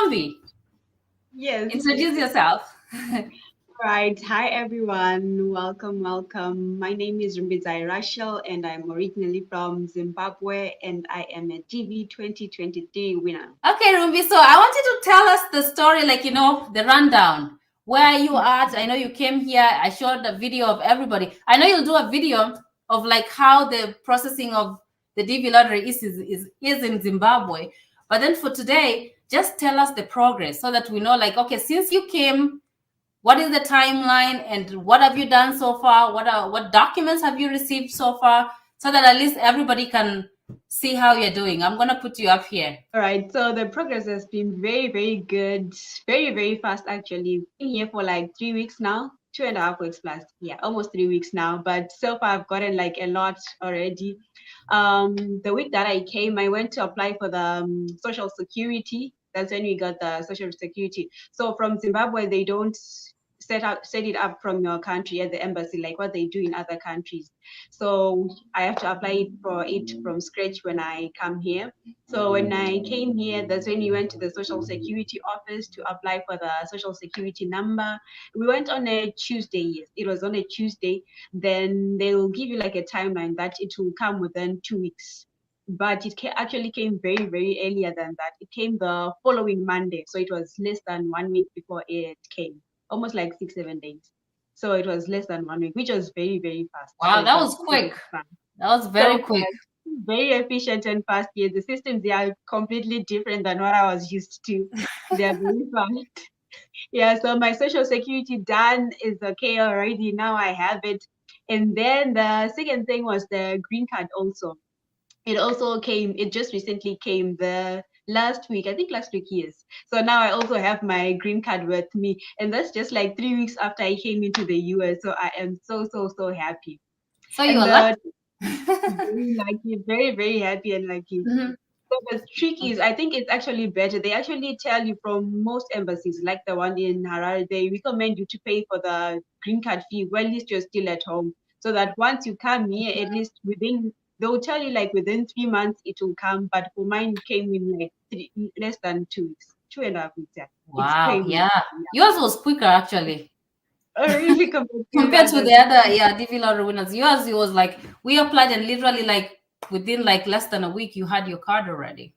Rumbie. Yes. Introduce yourself. Right. Hi, everyone. Welcome. My name is Rumbie and I'm originally from Zimbabwe, and I am a DV2023 winner. Okay, Rumbie. So I want you to tell us the story, like, the rundown. Where are you at? I know you came here. I showed a video of everybody. I know you'll do a video of like how the processing of the DV lottery is in Zimbabwe. But then for today, just tell us the progress so that we know, like, okay, since you came, what is the timeline and what have you done so far? What documents have you received so far? So that at least everybody can see how you're doing. I'm going to put you up here. All right. So the progress has been very, very good. Very, very fast, actually. Been here for like 3 weeks now. 2.5 weeks plus. Yeah, almost 3 weeks now. But so far, I've gotten like a lot already. The week that I came, I went to apply for the Social Security. That's when we got the Social Security. So from Zimbabwe, they don't set it up from your country at the embassy like what they do in other countries. So I have to apply for it from scratch when I come here. So when I came here, that's when we went to the Social Security office to apply for the Social Security number. We went on a Tuesday. Yes, it was on a Tuesday. Then they will give you like a timeline that it will come within 2 weeks. But it actually came very, very earlier than that. It came the following Monday. So it was less than 1 week before it came. Almost like 6-7 days. So it was less than 1 week, which was very, very fast. Wow, so that was quick. That was very quick. Very efficient and fast. Yes, the systems, they are completely different than what I was used to. They are very fast. Yeah, so my Social Security done is okay already. Now I have it. And then the second thing was the green card also. It also came, it just recently came the last week, I think last week, yes. So now I also have my green card with me. And that's just like 3 weeks after I came into the US. So I am so, so, so happy. So you are lucky. Very lucky, very, very happy and lucky. Mm-hmm. So the trick is, I think it's actually better. They actually tell you from most embassies, like the one in Harare, they recommend you to pay for the green card fee while at least you're still at home. So that once you come here, at least they'll tell you like within 3 months it will come. But for mine, it came in like less than 2 weeks, 2.5 weeks. Yeah. Wow, yeah. Yours was quicker actually. Really compared to the other DV lottery winners. Yours, it was like we applied and literally like within like less than a week you had your card already.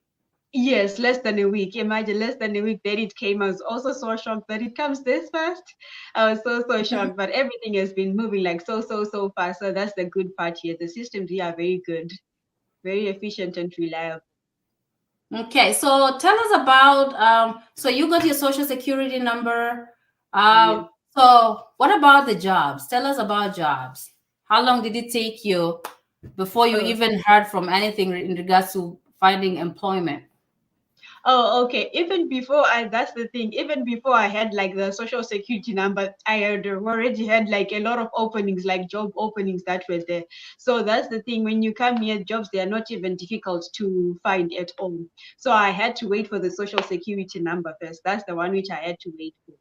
Yes, less than a week. Imagine, less than a week that it came. I was also so shocked that it comes this fast. I was so shocked, but everything has been moving like so fast. So that's the good part here. The systems here are very good, very efficient and reliable. Okay, so tell us about so you got your Social Security number. Yes. So what about the jobs? Tell us about jobs. How long did it take you before you even heard from anything in regards to finding employment? Oh, okay. Even before that's the thing. Even before I had like the Social Security number, I had already had like a lot of openings, like job openings that were there. So that's the thing. When you come here, jobs, they are not even difficult to find at all. So I had to wait for the Social Security number first. That's the one which I had to wait for.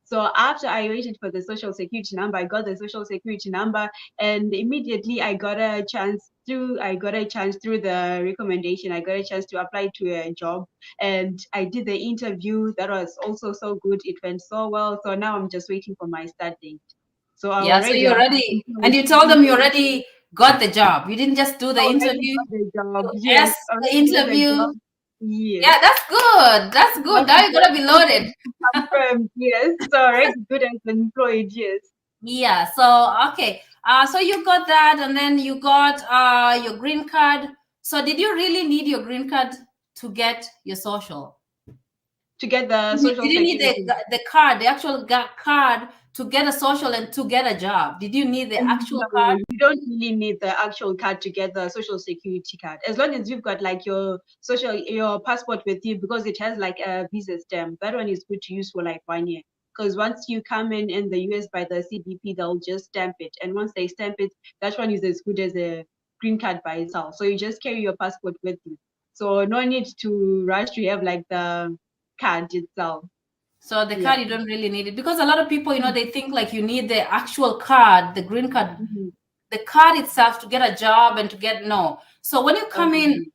So after I waited for the Social Security number, I got the Social Security number, and immediately I got a chance through the recommendation. I got a chance to apply to a job, and I did the interview. That was also so good. It went so well. So now I'm just waiting for my start date. So so you already, and you told them you already got the job. You didn't just do the interview. Yes, the interview. Yes. Yeah, that's good. That's good. Now you're gonna be loaded. Confirmed, yes. So already good as employed, yes. Yeah. So okay. So you got that, and then you got your green card. So did you really need your green card to get your social? To get the social did you need the card, the actual card to get a social and to get a job? Did you need the actual card? You don't really need the actual card to get the Social Security card. As long as you've got like your passport with you, because it has like a visa stamp. That one is good to use for like 1 year. Because once you come in the US by the CBP, they'll just stamp it. And once they stamp it, that one is as good as a green card by itself. So you just carry your passport with you. So no need to rush to have like the card itself. So the card, you don't really need it, because a lot of people, they think like you need the actual card, the green card, the card itself to get a job and to get So when you come in,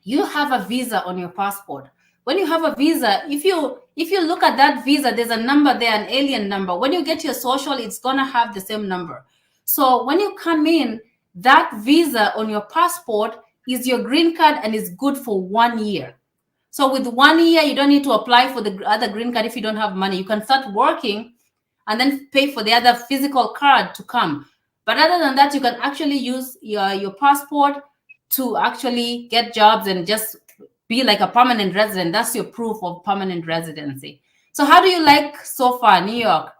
you have a visa on your passport. when you have a visa, if you look at that visa, there's a number there, an alien number. When you get your social, it's gonna have the same number. So when you come in, that visa on your passport is your green card and is good for 1 year. So with 1 year, you don't need to apply for the other green card if you don't have money. You can start working and then pay for the other physical card to come. But other than that, you can actually use your passport to actually get jobs and just be like a permanent resident. That's your proof of permanent residency. So how do you like so far, New York?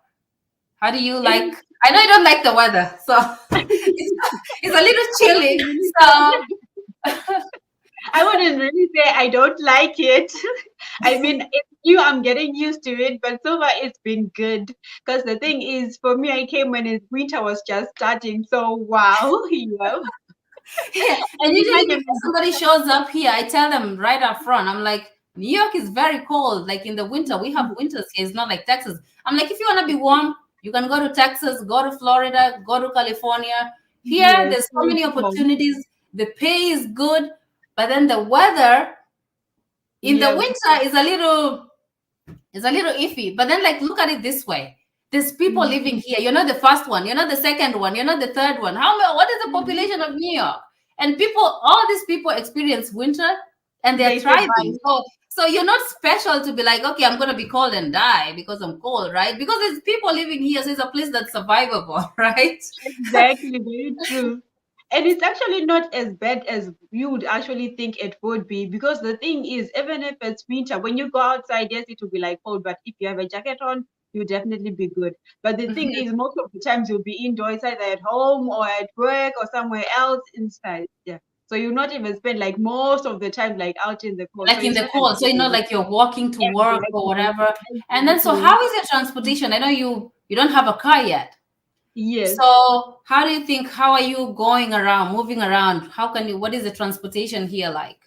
How do you like? I know you don't like the weather, so it's a little chilly. So I wouldn't really say I don't like it. I mean, it's new, I'm getting used to it, but so far it's been good. Because the thing is, for me, I came when winter was just starting. So, wow, yeah. And usually if somebody shows up here, I tell them right up front, I'm like, New York is very cold. Like in the winter, we have winters here. It's not like Texas. I'm like, if you want to be warm, you can go to Texas, go to Florida, go to California. Here, Yes, there's so many opportunities. The pay is good, but then the weather in the winter is a little iffy. But then, like, look at it this way. There's people living here. You're not the first one. You're not the second one. You're not the third one. What is the population of New York? And all these people experience winter and they're thriving. So you're not special to be like, okay, I'm going to be cold and die because I'm cold, right? Because there's people living here. So it's a place that's survivable, right? Exactly, very true. And it's actually not as bad as you would actually think it would be, because the thing is, even if it's winter, when you go outside, yes, it will be like cold, but if you have a jacket on, you'll definitely be good. But the thing is, most of the times you'll be indoors, either at home or at work or somewhere else inside. Yeah. So you'll not even spend like most of the time like out in the cold. Like in the cold. So like you're walking to work or whatever. And then so how is your transportation? I know you don't have a car yet. Yes. So how do you think, how are you going around, moving around? What is the transportation here like?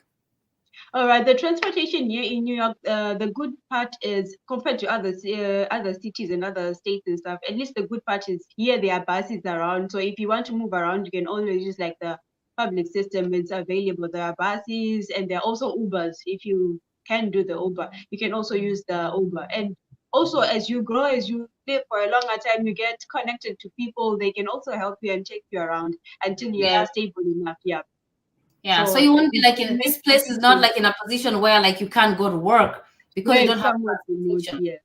All right, the transportation here in New York, the good part is, compared to other cities and other states and stuff, at least the good part is here there are buses around. So if you want to move around, you can always use like the public system. It's available. There are buses and there are also Ubers. If you can do the Uber, you can also use the Uber. And also, as you grow, as you live for a longer time, you get connected to people. They can also help you and take you around until you are stable enough. Yeah. Yeah, so you won't be like in this place is not like in a position where like you can't go to work because you don't have transportation.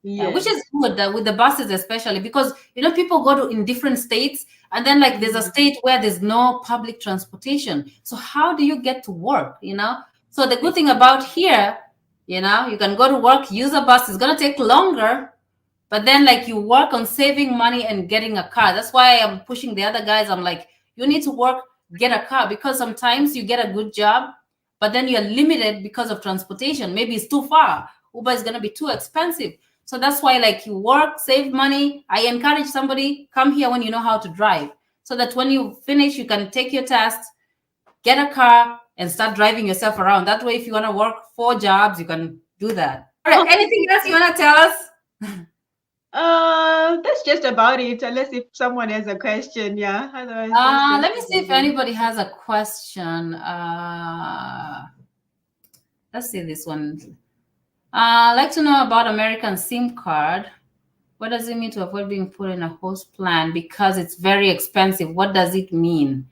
Yeah, which is good with the buses especially, because people go to in different states and then like there's a state where there's no public transportation. So how do you get to work? So the good thing about here, you can go to work, use a bus. It's gonna take longer, but then like you work on saving money and getting a car. That's why I'm pushing the other guys. I'm like, you need to work, get a car, because sometimes you get a good job, but then you're limited because of transportation. Maybe it's too far. Uber is going to be too expensive. So that's why like you work, save money. I encourage somebody, come here when you know how to drive, so that when you finish, you can take your test, get a car, and start driving yourself around. That way, if you want to work 4 jobs, you can do that. All right. Anything else you want to tell us? That's just about it, unless if someone has a question. Yeah. Otherwise, let me see if anybody has a question. Let's see this one. I'd like to know about American SIM card. What does it mean to avoid being put in a host plan because it's very expensive? What does it mean?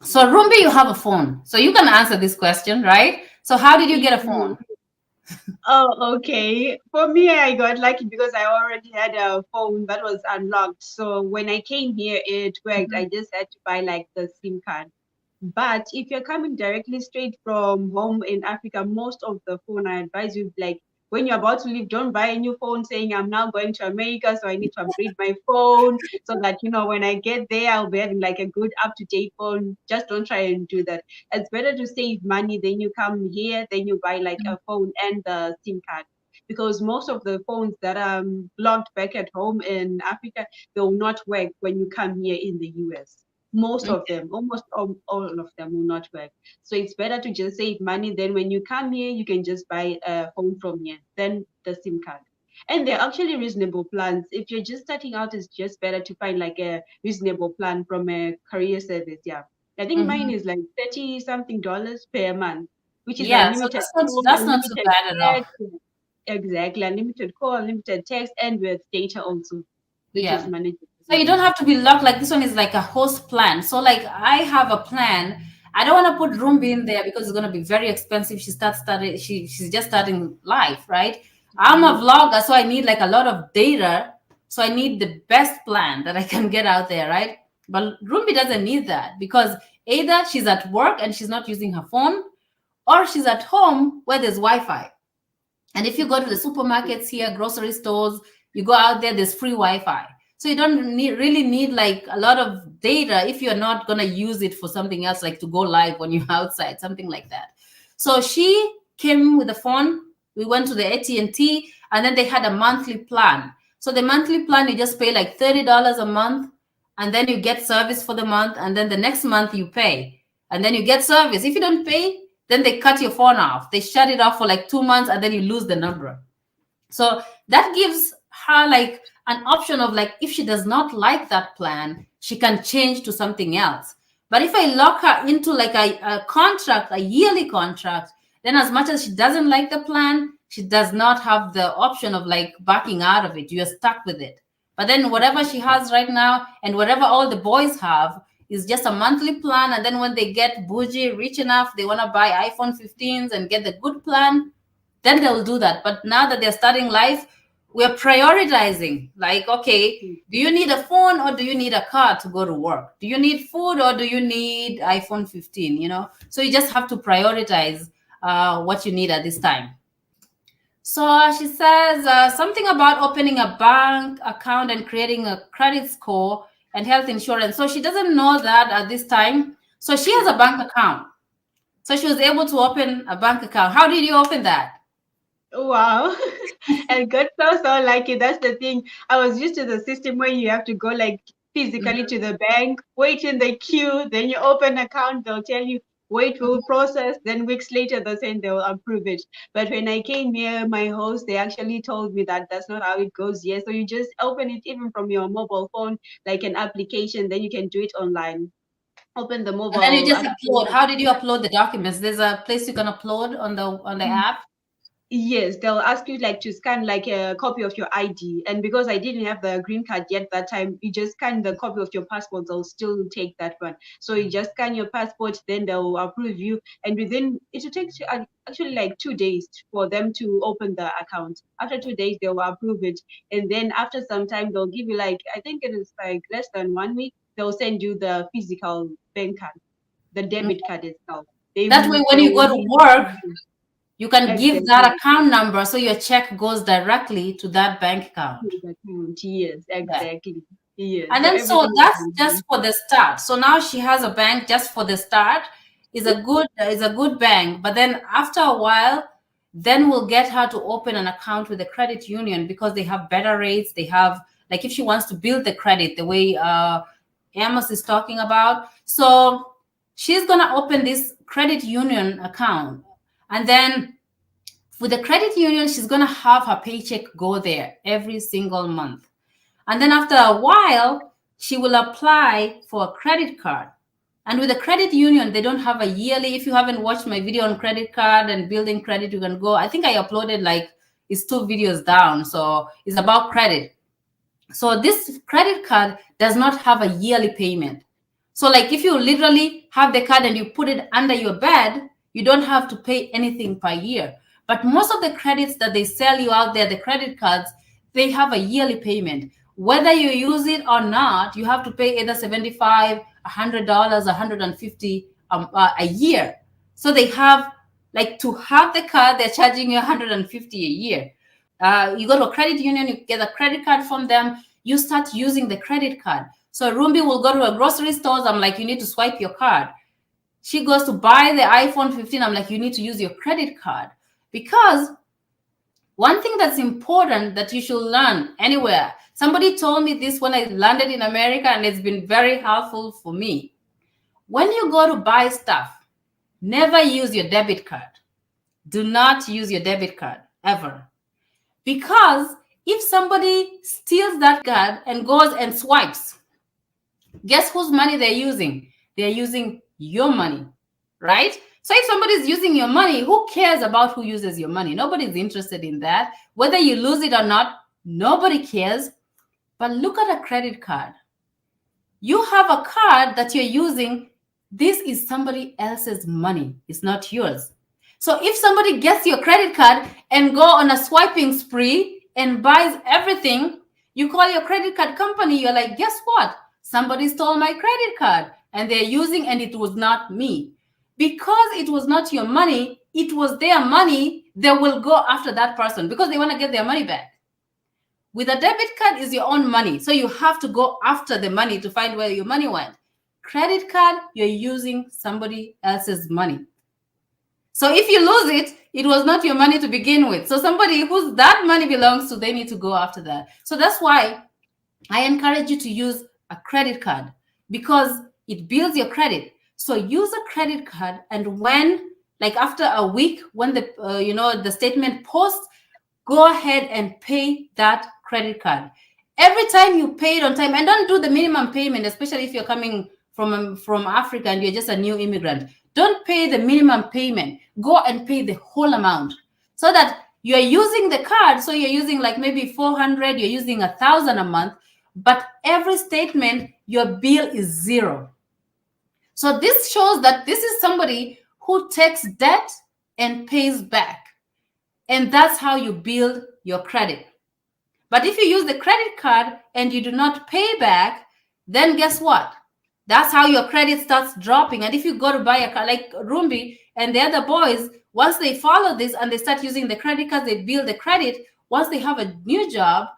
So Rumbie, you have a phone, so you can answer this question, right? So how did you get a phone? Oh, okay. For me, I got lucky because I already had a phone that was unlocked. So when I came here, it worked. I just had to buy like the SIM card. But if you're coming directly straight from home in Africa, most of the phone, I advise you, like, when you're about to leave, don't buy a new phone saying I'm now going to America, so I need to upgrade my phone so that, when I get there, I'll be having like a good up-to-date phone. Just don't try and do that. It's better to save money. Then you come here, then you buy like a phone and the SIM card. Because most of the phones that are locked back at home in Africa, they will not work when you come here in the US. Most of them, almost all of them will not work. So it's better to just save money. Then when you come here, you can just buy a phone from here, then the SIM card. And they're actually reasonable plans. If you're just starting out, it's just better to find like a reasonable plan from a career service. Yeah. I think mine is like $30-something per month, which is Yeah, so unlimited that's call, that's not too unlimited bad at all. text. Exactly, unlimited call, unlimited text, and with data also, which is Yeah. manageable. So you don't have to be locked. Like this one is like a host plan. So like I have a plan. I don't want to put Rumbie in there because it's going to be very expensive. She's just starting life, right? I'm a Yes. vlogger, so I need like a lot of data. So I need the best plan that I can get out there, right? But Rumbie doesn't need that because either she's at work and she's not using her phone, or she's at home where there's Wi-Fi. And if you go to the supermarkets here, grocery stores, you go out there, there's free Wi-Fi. So you don't really need like a lot of data if you're not going to use it for something else, like to go live when you're outside, something like that. So she came with the phone. We went to the AT&T, and then they had a monthly plan. So the monthly plan, you just pay like $30 a month, and then you get service for the month, and then the next month you pay, and then you get service. If you don't pay, then they cut your phone off. They shut it off for like 2 months, and then you lose the number. So that gives her like an option of like, if she does not like that plan, she can change to something else. But if I lock her into like a contract, a yearly contract, then as much as she doesn't like the plan, she does not have the option of like backing out of it. You're stuck with it. But then whatever she has right now and whatever all the boys have is just a monthly plan. And then when they get bougie, rich enough, they want to buy iPhone 15s and get the good plan, then they'll do that. But now that they're starting life, we're prioritizing. Like, okay, do you need a phone or do you need a car to go to work? Do you need food or do you need iPhone 15? You know, so you just have to prioritize what you need at this time. So she says something about opening a bank account and creating a credit score and health insurance. So she doesn't know that at this time. So she has a bank account. So she was able to open a bank account. How did you open that? Wow. And got so lucky. That's the thing. I was used to the system where you have to go like physically to the bank, wait in the queue, then you open account, they'll tell you wait will process, then weeks later they'll say they'll approve it. But when I came here, my host, they actually told me that that's not how it goes here. So you just open it even from your mobile phone, like an application, then you can do it online. Open the And then you mobile just upload. application. How did you upload the documents? There's a place you can upload on the app. Yes, they'll ask you like to scan like a copy of your ID. And because I didn't have the green card yet that time, you just scan the copy of your passport, they'll still take that one. So you just scan your passport, then they'll approve you. And within, it will take actually like 2 days for them to open the account. After 2 days, they will approve it. And then after some time, they'll give you like, I think it is like less than 1 week, they'll send you the physical bank card, the debit card itself. That way, when They you will go to need work, you can give exactly. that account number so your check goes directly to that bank account. Account. Yes, Yeah. exactly. Yes. And So then so everything is that's online. just for the start. So now she has a bank just for the start. Is a good bank. But then after a while, then we'll get her to open an account with a credit union because they have better rates. They have like if she wants to build the credit the way Amos is talking about. So she's gonna open this credit union account. And then with the credit union, she's gonna have her paycheck go there every single month. And then after a while, she will apply for a credit card. And with the credit union, they don't have a yearly. If you haven't watched my video on credit card and building credit, you can go. I think I uploaded like it's 2 videos down. So it's about credit. So this credit card does not have a yearly payment. So like if you literally have the card and you put it under your bed, you don't have to pay anything per year. But most of the credits that they sell you out there, the credit cards, they have a yearly payment. Whether you use it or not, you have to pay either $75, $100, $150 a year. So they have like to have the card, they're charging you $150 a year. You go to a credit union, you get a credit card from them, you start using the credit card. So Rumbie will go to a grocery store. I'm like, you need to swipe your card. She goes to buy the iPhone 15. I'm like, you need to use your credit card. Because one thing that's important that you should learn anywhere, somebody told me this when I landed in America, and it's been very helpful for me. When you go to buy stuff, never use your debit card. Do not use your debit card ever. Because if somebody steals that card and goes and swipes, guess whose money they're using? They're using your money, right? So if somebody's using your money, who cares about who uses your money? Nobody's interested in that. Whether you lose it or not, nobody cares. But look at a credit card. You have a card that you're using. This is somebody else's money. It's not yours. So if somebody gets your credit card and go on a swiping spree and buys everything, you call your credit card company. You're like, guess what? Somebody stole my credit card and they're using, and it was not me. Because it was not your money, it was their money. They will go after that person because they want to get their money back. With a debit card is your own money. So you have to go after the money to find where your money went. Credit card, you're using somebody else's money. So if you lose it, it was not your money to begin with. So somebody whose that money belongs to, they need to go after that. So that's why I encourage you to use a credit card, because it builds your credit. So use a credit card, and when, like after a week, when the the statement posts, go ahead and pay that credit card. Every time you pay it on time, and don't do the minimum payment, especially if you're coming from Africa and you're just a new immigrant. Don't pay the minimum payment. Go and pay the whole amount, so that you're using the card. So you're using like maybe 400, you're using 1,000 a month, but every statement, your bill is zero. So this shows that this is somebody who takes debt and pays back. And that's how you build your credit. But if you use the credit card and you do not pay back, then guess what? That's how your credit starts dropping. And if you go to buy a car like Rumbie and the other boys, once they follow this and they start using the credit cards, they build the credit. Once they have a new job,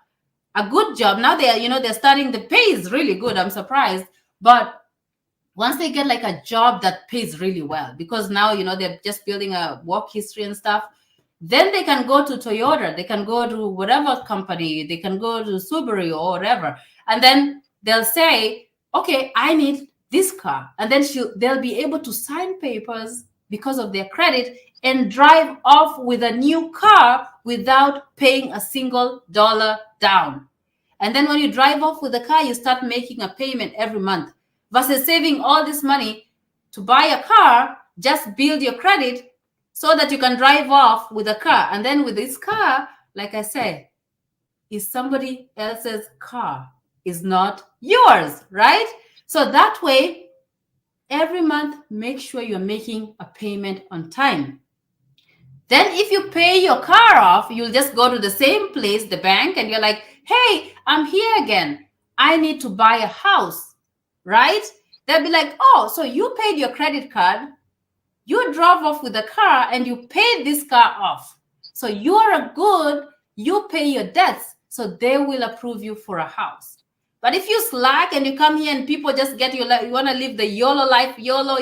a good job, now they are, they're starting, the pay is really good. I'm surprised. But once they get like a job that pays really well, because now, they're just building a work history and stuff, then they can go to Toyota, they can go to whatever company, they can go to Subaru or whatever. And then they'll say, okay, I need this car. And then they'll be able to sign papers because of their credit and drive off with a new car without paying a single dollar down. And then when you drive off with the car, you start making a payment every month versus saving all this money to buy a car. Just build your credit so that you can drive off with a car. And then with this car, like I said, is somebody else's car, is not yours, right? So that way, every month, make sure you're making a payment on time. Then if you pay your car off, you'll just go to the same place, the bank, and you're like, hey, I'm here again. I need to buy a house, right? They'll be like, oh, so you paid your credit card, you drove off with the car, and you paid this car off. So you are good, you pay your debts, so they will approve you for a house. But if you slack and you come here and people just get you, like, you want to live the YOLO life, YOLO,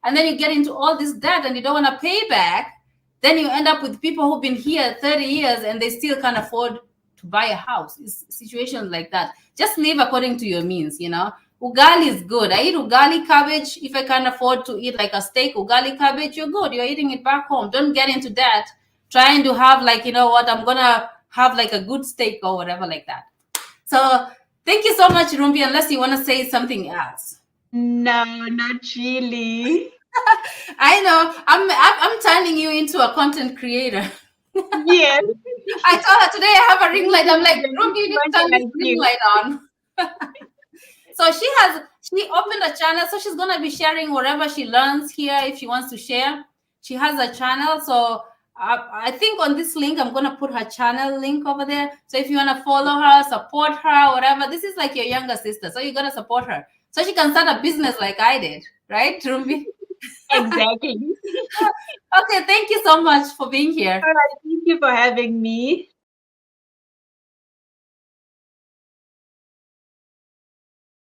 and then you get into all this debt and you don't want to pay back, then you end up with people who've been here 30 years and they still can't afford to buy a house. It's situations like that. Just live according to your means, Ugali is good. I eat ugali cabbage. If I can't afford to eat like a steak, ugali cabbage, you're good. You're eating it back home. Don't get into debt trying to have like, I'm going to have like a good steak or whatever like that. So thank you so much, Rumbie, unless you want to say something else. No, not really. I know. I'm turning you into a content creator. Yes. I told her today I have a ring light. I'm like, Rumbie, you need to turn this ring light on. So she opened a channel. So she's going to be sharing whatever she learns here if she wants to share. She has a channel. So I think on this link, I'm going to put her channel link over there. So if you want to follow her, support her, whatever, this is like your younger sister. So you got to support her so she can start a business like I did. Right, Rumbie? Exactly. Okay, thank you so much for being here. All right, thank you for having me.